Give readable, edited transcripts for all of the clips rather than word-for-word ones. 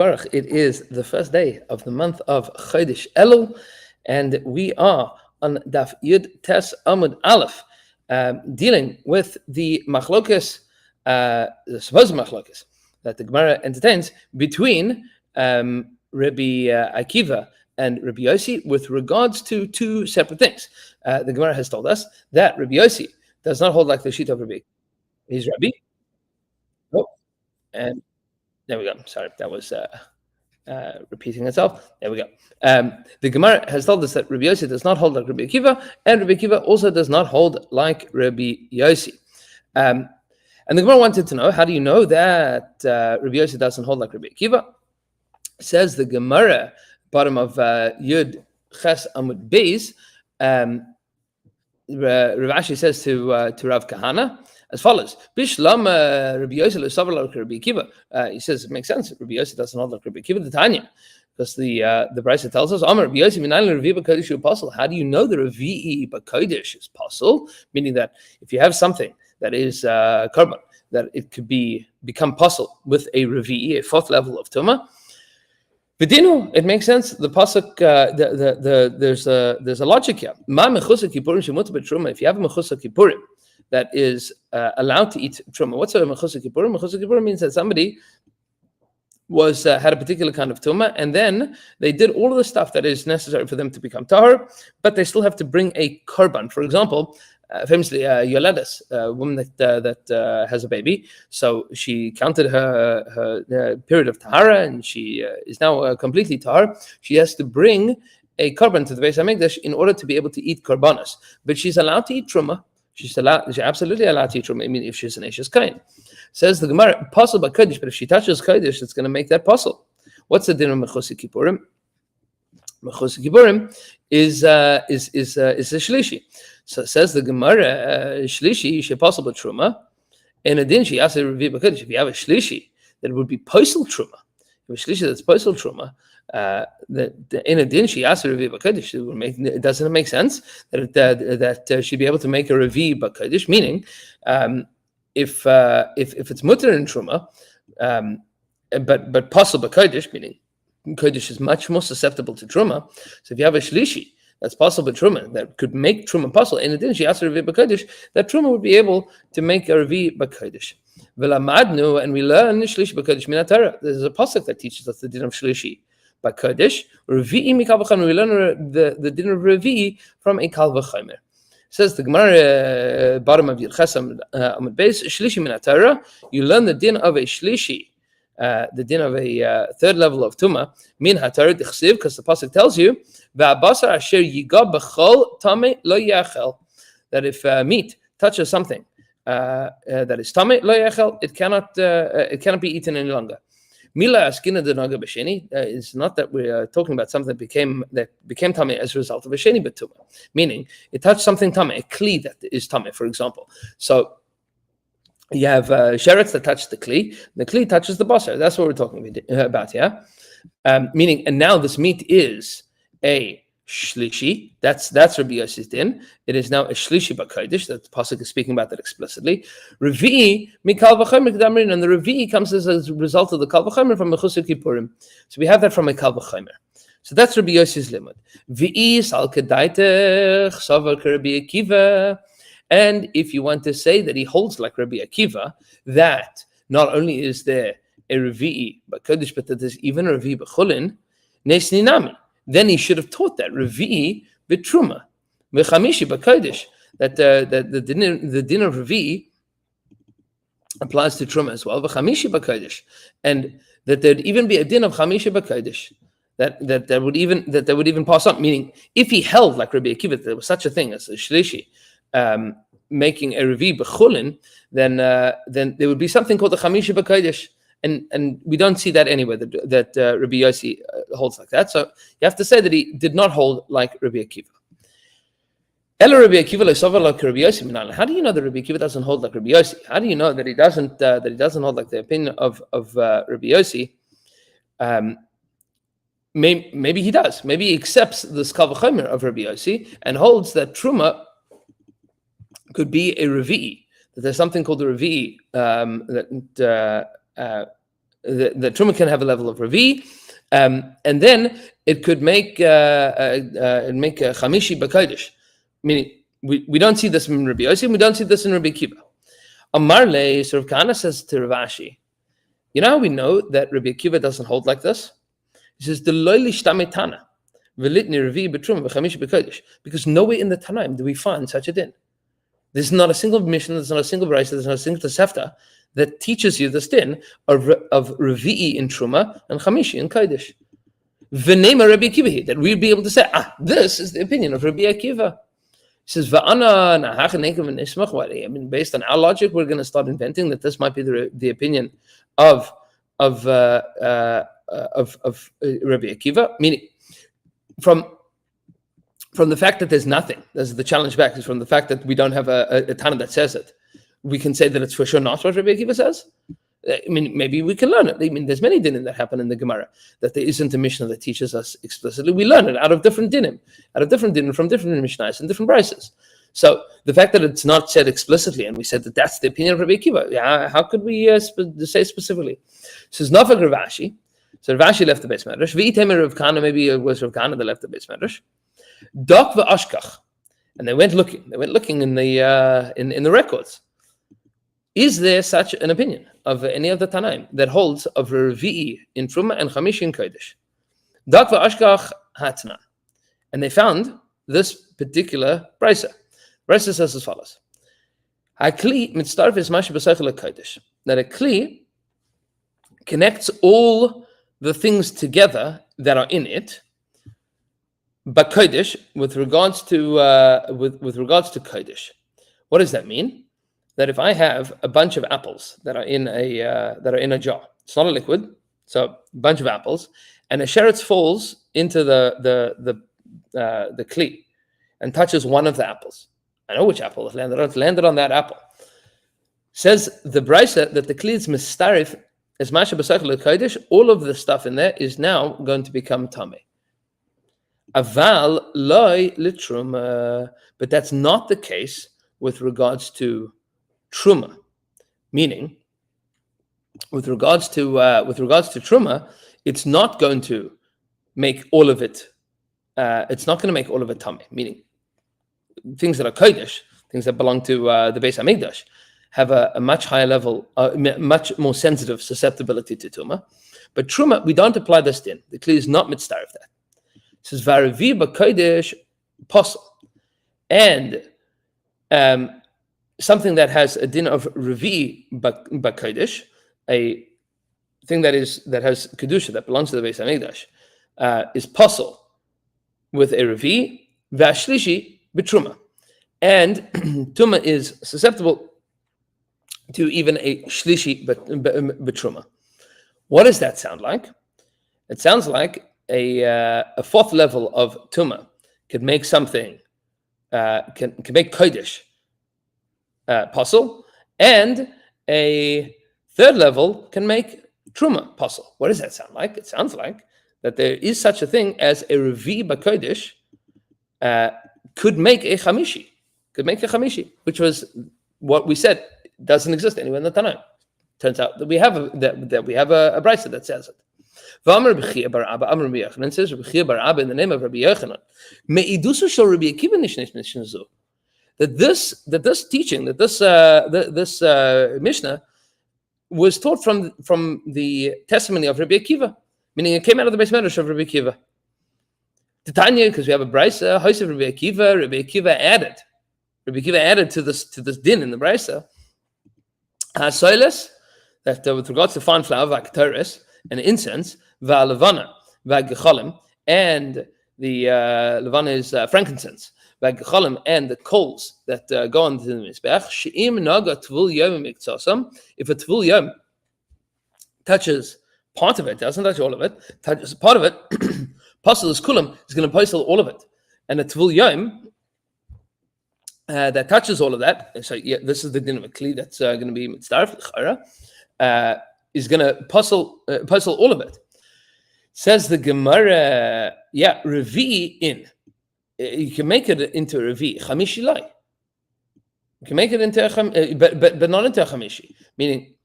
Baruch, it is the first day of the month of Chodesh Elul, and we are on Daf Yud Tes Amud Aleph, dealing with the machlokes, the supposed machlokes that the Gemara entertains between Rabbi Akiva and Rabbi Yossi with regards to two separate things. The Gemara has told us that Rabbi Yossi does not hold like the sheet of Rabbi. He's Rabbi. Oh, and there we go. Sorry, that was repeating itself. There we go. The Gemara has told us that Rabbi Yossi does not hold like Rabbi Akiva, and Rabbi Akiva also does not hold like Rabbi Yossi. And the Gemara wanted to know, how do you know that Rabbi Yossi doesn't hold like Rabbi Akiva? Says the Gemara, bottom of Yud Ches Amud Beis, Rav Ashi says to Rav Kahana as follows: Bishlam Rabbi Yossi l'savar like Rabbi Akiva. He says it makes sense. Rabbi Yossi doesn't hold like Rabbi Akiva. The Tanya, because the Brisa tells us, Amar Rabbi Yossi minayin Revi b'kodesh apostle. How do you know the Revi b'kodesh is possible? Meaning that if you have something that is korban, that it could become possible with a Revi, a fourth level of tumah. V'dinu, it makes sense. The pasuk, there's a logic here. Ma mechusa kippurim shemutar b'truma. If you have a mechusa kippurim that is allowed to eat truma. What's a mechusa kippurim? Mechusa kippurim means that somebody was had a particular kind of tumah, and then they did all of the stuff that is necessary for them to become tahor, but they still have to bring a korban. For example, famously, Yoledes, a woman that has a baby, so she counted her period of tahara, and she is now completely tahar. She has to bring a korban to the Beis Hamikdash in order to be able to eat korbanos, but she's allowed to eat truma. She's absolutely allowed to eat truma. I mean, if she's an Ashes Kain. Says the Gemara, possible by Kodesh, but if she touches Kodesh, it's going to make that possible. What's the din of Mechusa Kippurim? Mechusa Kippurim is a shlishi. So says the Gemara, shlishi she possible truma. In a din she asks a Revi b'Kodesh. If you have a shlishi that would be posel truma, if a shlishi that's posel truma, in a din she asks a Revi b'Kodesh. It doesn't make sense that she'd be able to make a Revi b'Kodesh. Meaning, if it's mutter in truma, but possible b'Kodesh, meaning Kodesh is much more susceptible to truma. So if you have a shlishi that's possible truma that could make truma possible, in addition, she asked a Revi b'Kodesh, that truma would be able to make a Revi b'Kodesh. V'lamadnu, and we learn shlishi b'Kodesh min Torah. There's a pasuk that teaches us the din of shlishi b'Kodesh. Revi'i mikal v'chomer. We learn the din of Revi'i from a kal v'chomer. Says the Gemara, bottom of Yud Ches Amud Beis, shlishi min Torah. You learn the din of a shlishi. The din of a third level of tumah, min haTorah d'chsiv, because the pasuk tells you, v'abasar asher yiga b'chol tamei lo yachel, that if meat touches something that is tamei lo yachel, it cannot be eaten any longer. Mila askina denaga b'sheni is not that we are talking about something that became tamei as a result of a sheni b'tumah, meaning it touched something tamei, a kli that is tamei, for example. So you have sherets that touch the kli touches the basar. That's what we're talking about, yeah? Meaning, and now this meat is a shlishi. That's Rabbi Yossi's din. It is now a shlishi b'kodesh. That the pasuk is speaking about that explicitly. Revi'i mikal v'chomer k'damrin, and the revi'i comes as a result of the kal v'chomer from Mechusa Kippurim. So we have that from a kal v'chomer. So that's Rabbi Yossi's limud. V'i sal kedaitech savar k'Rabbi Akiva. And if you want to say that he holds like Rabbi Akiva, that not only is there a Revi'i b'Kodesh, but that there's even a Revi'i b'Chulin, nesninami, then he should have taught that Revi'i b'Truma, b'Chamishi b'Kodesh, that the din of Revi'i applies to Truma as well, b'Chamishi b'Kodesh, and that there'd even be a din of Chamishi b'Kodesh, that would even pass on. Meaning, if he held like Rabbi Akiva, there was such a thing as a Shlishi, making a Revi b'Chulin, then there would be something called the Chamishi b'Kodesh, and we don't see that anywhere that Rabbi Yossi holds like that. So you have to say that he did not hold like Rabbi Akiva. Ela Rabbi Akiva le'sover like Rabbi Yossi minal. How do you know that Rabbi Akiva doesn't hold like Rabbi Yossi? How do you know that he doesn't hold like the opinion of Rabbi Yossi? Maybe he does. Maybe he accepts the kal v'chomer of Rabbi Yossi and holds that truma could be a revi'i, that there's something called a revi'i the truma can have a level of revi, and then it could make chamishi b'kodesh. Meaning, we don't see this in Rabbi Yossi, we don't see this in Rabbi Akiva. Amarle, so Rav Kahana says to Rav Ashi, you know how we know that Rabbi Akiva doesn't hold like this? He says, the loyli shtametana, velitni revi betruma v'chamishi b'kodesh, because nowhere in the Tanaim do we find such a din. There's not a single mission, there's not a single brayso, there's not a single tosefta that teaches you this din of revi'i in truma and chamishi in kodesh. V'nema Rabbi Akiva, that we'd be able to say, this is the opinion of Rabbi Akiva. He says, I mean, based on our logic, we're going to start inventing that this might be the opinion of Rabbi Akiva. Meaning, from the fact that there's nothing, there's the challenge back is from the fact that we don't have a Tana that says it. We can say that it's for sure not what Rabbi Akiva says. I mean, maybe we can learn it. I mean, there's many dinim that happen in the Gemara that there isn't a Mishnah that teaches us explicitly. We learn it out of different dinim from different Mishnahs and different brises. So the fact that it's not said explicitly, and we said that that's the opinion of Rabbi Akiva, how could we say specifically? So it's Nafak Rav Ashi. So Rav Ashi left the Beis Medrash. V'itemer Rav Kahana, maybe it was Rav Kahana that left the Beis Medrash. Dok v'ashkach, and they went looking. They went looking in the records. Is there such an opinion of any of the Tanaim that holds of Revi'i in Truma and Chamishi in Kodesh? Dak v'ashkach hatnan. And they found this particular brisa. Brisa says as follows. HaKli mitztarf is mashi b'seichel HaKodesh. That a Kli connects all the things together that are in it, but Kodesh, with regards to Kodesh. What does that mean? That if I have a bunch of apples that are in a jar, it's not a liquid, so a bunch of apples, and a sheretz falls into the kli and touches one of the apples. I know which apple it landed on. It landed on that apple. Says the brisa that the kli is mistarif as masha b'seichel kodesh. All of the stuff in there is now going to become tamei. Aval loy litruma, but that's not the case with regards to truma, meaning with regards to truma, it's not going to make all of it. It's not going to make all of it tamei. Meaning, things that are kodesh, things that belong to the Beis Hamikdash, have a much higher level, much more sensitive susceptibility to truma. But truma, we don't apply this din. The kli is not mitzvah of that. It says v'aravi b'kodesh posel, and something that has a din of revi b'kodesh, a thing that has kedusha that belongs to the Beis Hamikdash, is posel with a revi v'ashlishi b'truma, and truma is susceptible to even a shlishi b'truma. What does that sound like? It sounds like a fourth level of truma could make something, can make kodesh posel, and a third level can make truma posel. What does that sound like? It sounds like that there is such a thing as a revi b'kodesh could make a chamishi, which was what we said doesn't exist anywhere in the Tanakh. Turns out that we have a brisa that says it. V'amar B'chia bar Abba, Amar Rabbi Yochanan says, B'chia bar Abba in the name of Rabbi Yochanan, me'idusu shel Rabbi Akiva nishnish zu. That this teaching, that this Mishnah was taught from the testimony of Rabbi Akiva, meaning it came out of the Beis Medrash of Rabbi Akiva. Titania, because we have a brisa, house of Rabbi Akiva added to this din in the brisa. Soiles, that with regards to fine flour, v'akteres, and incense, v'alevana, v'gecholim, and the levana is frankincense, v'gecholim, and the coals that go on to the mizbech. She'im naga tvul yom miktsosam. If a tvul yom touches part of it, doesn't touch all of it, touches part of it, posel is kulam is going to posel all of it, and a tvul yom that touches all of that. So yeah, this is the din of a kli that's going to be mitzdarf l'chara, is going to posel all of it. Says the Gemara, revi in. You can make it into a revi chamishi lai. You can make it into a but not into a chamishi. Meaning,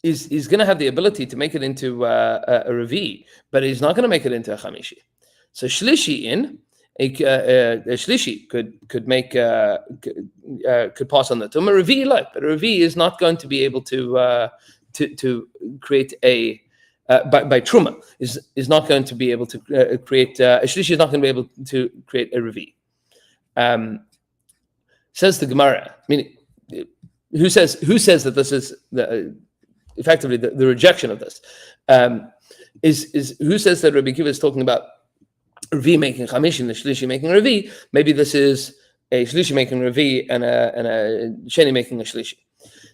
is going to have the ability to make it into a Revi, but he's not going to make it into a Chamishi. So Shlishi a Shlishi could make could pass on the Tumah. Revi but a Revi is not going to be able to create a by Truma is not going to be able to create a Shlishi is not going to be able to create a Revi. Says the Gemara. Meaning, who says that this is effectively the rejection of this? Is who says that Rabbi Akiva is talking about Revi making Chamish and the Shlishi making Revi? Maybe this is a Shlishi making Revi and a Sheni making a Shlishi.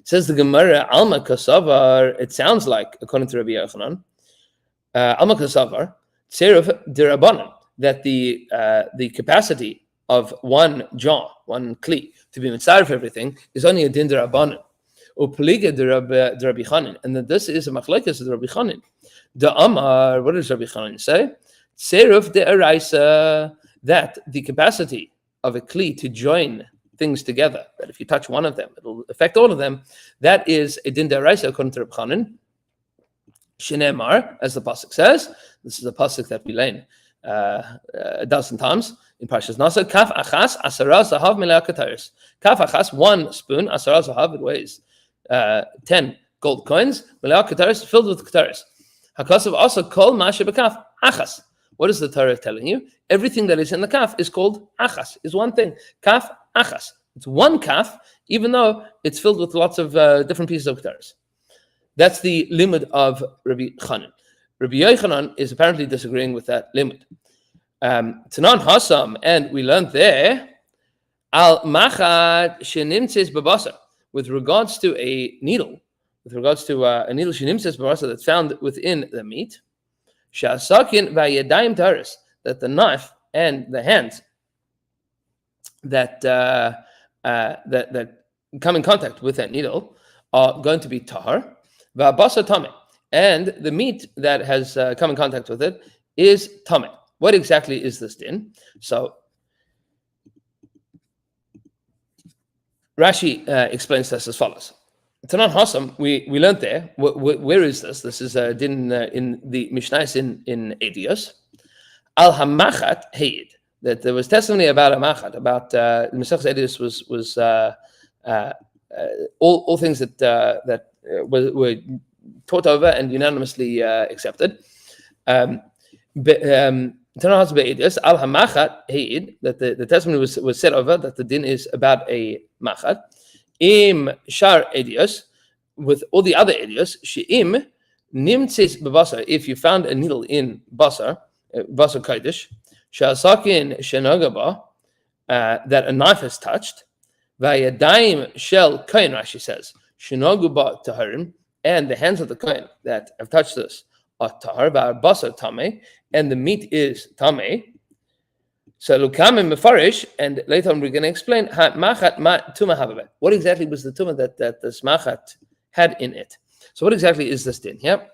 Says the Gemara, Alma Kasavar. It sounds like, according to Rabbi Yochanan, Alma Kasavar, Tseruf Dirabanan, that the capacity of one jaw, one kli, to be mitzvah of everything is only a din derabanan. Upliga Rabbi Chanin, and that this is a machlekes of Rabbi Chanin. The Amar, what does Rabbi Chanin say? Tseruf de Araisa, that the capacity of a kli to join things together, that if you touch one of them, it'll affect all of them, that is a din de Araisa according to Rabbi Chanin. Shinemar, as the pasuk says, this is a pasuk that we learn a dozen times in Parshas Nasa. Kaf achas asara zahav milei kataris. Kaf achas, one spoon, asara zahav, it weighs 10 gold coins. Milei kataris, filled with kataris. Hakasav also kol mashe bekaf achas. What is the Torah telling you? Everything that is in the kaf is called achas. Is one thing. Kaf achas. It's one kaf, even though it's filled with lots of different pieces of kataris. That's the limud of Rabbi Chanan. Rabbi Yochanan is apparently disagreeing with that limud. Tanan Hasam, and we learned there, al machat shenimtzes babasa, with regards to a needle, shenimtzes babasa that's found within the meat, shasakin vayadayim taris, that the knife and the hands that come in contact with that needle are going to be tahar, va'basa tameh, and the meat that has come in contact with it is tameh. What exactly is this din? So Rashi explains this as follows. Tanan Hasam, we learned there. Where is this? This is a din in the Mishnais in Edios. Al Hamachat Heid, that there was testimony about a machat, about the Maseches Edios was all things that were taught over and unanimously accepted. Al hamachat heid, that the testimony was said over, that the din is about a machat. Im shar edios, with all the other edios, she'im nimtzis bebasar, if you found a needle in basar kodesh, she'asakin shenagaba, that a knife has touched, vayadayim shel kohen, Rashi says, shenaguba taharim, and the hands of the kohen that have touched this are tahar, basar tameh, and the meat is tameh. So lukam and mefarish, and later on we're going to explain machat ma tuma hababet. What exactly was the tuma that this machat had in it? So what exactly is this din? Yeah,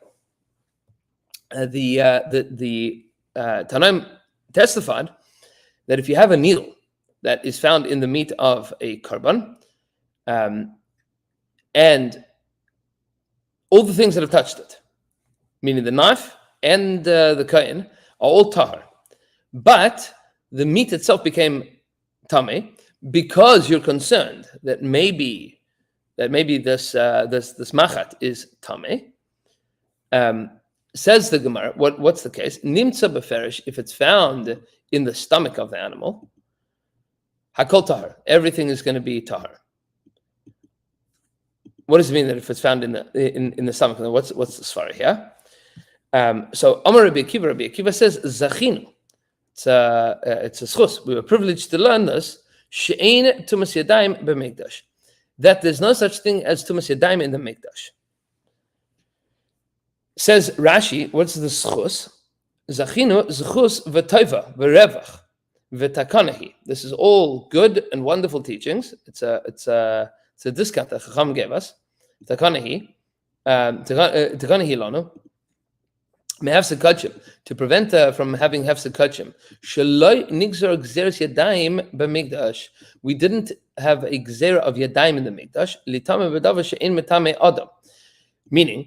the Tanaim testified that if you have a needle that is found in the meat of a korban, and all the things that have touched it, meaning the knife and the kohen, are all tahar, but the meat itself became tameh because you're concerned that maybe this machat is tameh. Says the Gemara, what's the case? Nimtza beferish, if it's found in the stomach of the animal, hakol tahar, everything is going to be tahar. What does it mean that if it's found in the stomach? What's the svara here? So Amar Rabbi Akiva says zachinu. It's a schus. We were privileged to learn this. She'ein tumas yadayim b'mikdash. That there's no such thing as tumas yadayim in the mikdash. Says Rashi, what's the schus? Zachinu zchus v'toiva v'revach v'takanahi. This is all good and wonderful teachings. It's a discount that Chacham gave us. Takanahi lanu. To prevent from having hefsed kachim. We didn't have a gzera of yadayim in the mikdash. meaning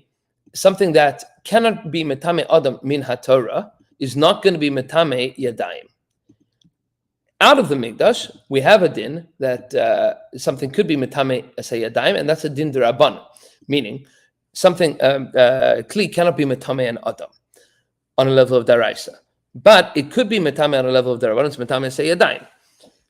something that cannot be metame adam min haTorah is not going to be metame yadayim. Out of the Mikdash, we have a din that something could be metame say yadayim, and that's a din d'Rabbanan, meaning something kli cannot be metame an adam on a level of daraisa, but it could be metame on a level of d'Rabbanan. It's metame say yadayim.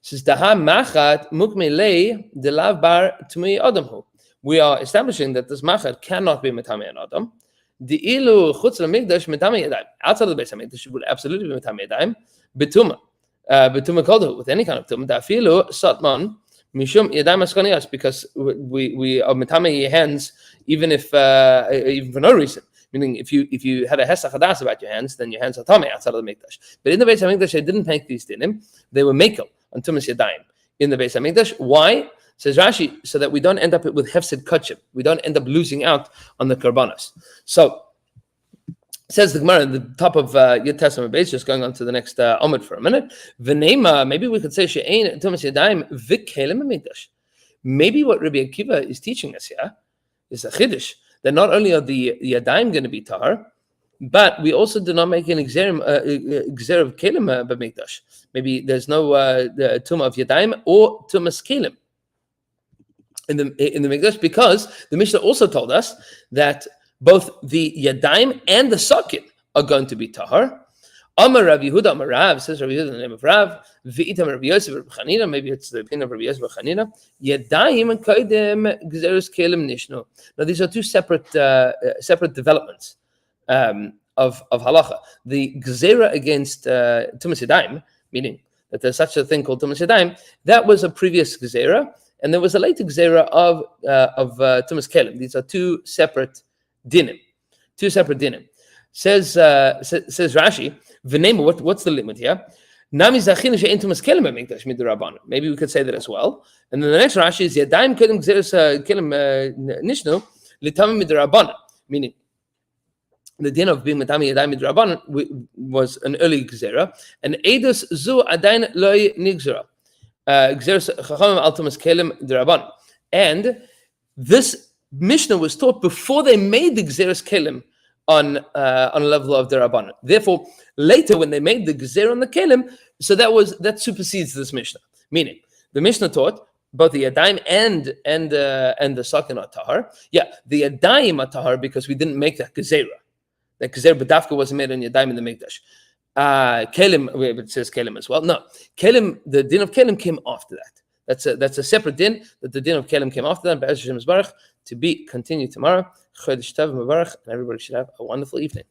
Says daha machat mukme lei delav bar tmei adamhu. We are establishing that this machat cannot be metame an adam. The ilu chutz lemikdash metame yadayim. Outside of the Beis Hamikdash, would absolutely be metame yadayim. Betuma, betuma kodu, with any kind of tumah. Dafilu satman mishum yadayim askanias, because we are metame your hands even if even for no reason. Meaning, if you had a hesach hadas about your hands, then your hands are tamei outside of the mikdash. But in the Beis Hamikdash, they didn't make these dinim; they were mekel on tumas yadayim in the Beis Hamikdash. Why? Says Rashi, so that we don't end up with hefsed kachim. We don't end up losing out on the karbanos. So, says the Gemara at the top of Yud Testament base, just going on to the next Amud for a minute. V'neima, maybe we could say she'ein tumas yadayim v'kelim hamikdash. Maybe what Rabbi Akiva is teaching us here is a chiddush, that not only are the yadayim going to be tahar, but we also do not make an exer of kelim b'mikdash. Maybe there's no the tumah of yadayim or tumas kelim in the mikdash, because the Mishnah also told us that both the yadayim and the sokin are going to be tahar. Amar Rav Yehuda, Amar Rav, says Rav Yehuda in the name of Rav. V'itam Rav Yosef Rav Chanina, maybe it's the opinion of Rav Yosef Rav Chanina. Yadayim and kaidem gzerus kelim nishnu. Now these are two separate developments of halacha. The gzera against tumas yadayim, meaning that there's such a thing called tumas yadayim, that was a previous gzera, and there was a later gzera of tumas kelim. These are two separate dinim. Says Rashi, v'neimu, what's the limit here? Maybe we could say that as well. And then the next Rashi is yadayim kelim gzeres kelim nishnu litamim midrabanan, meaning the din of being matami yadayim midrabanan was an early gzera, and edus zu adayin loy nigzera gzeres chachamim al tumas kelim drabanan. And this Mishnah was taught before they made the gzeres kelim on a level of the Rabbanan. Therefore, later when they made the Gezer on the Kelim, so that supersedes this Mishnah. Meaning, the Mishnah taught both the Yadayim and the Sakin are Tahar. Yeah, the Yadayim are Tahar because we didn't make that Gezerah. That Gezer B'dafka wasn't made on Yadayim in the Mikdash. Kelim, it says Kelim as well. No, Kelim, the din of Kelim came after that. That's a separate din, that the din of Kelim came after that. Be'ez Hashem Yisbarach, to be continued tomorrow. Chodesh Tov Mevarach, and everybody should have a wonderful evening.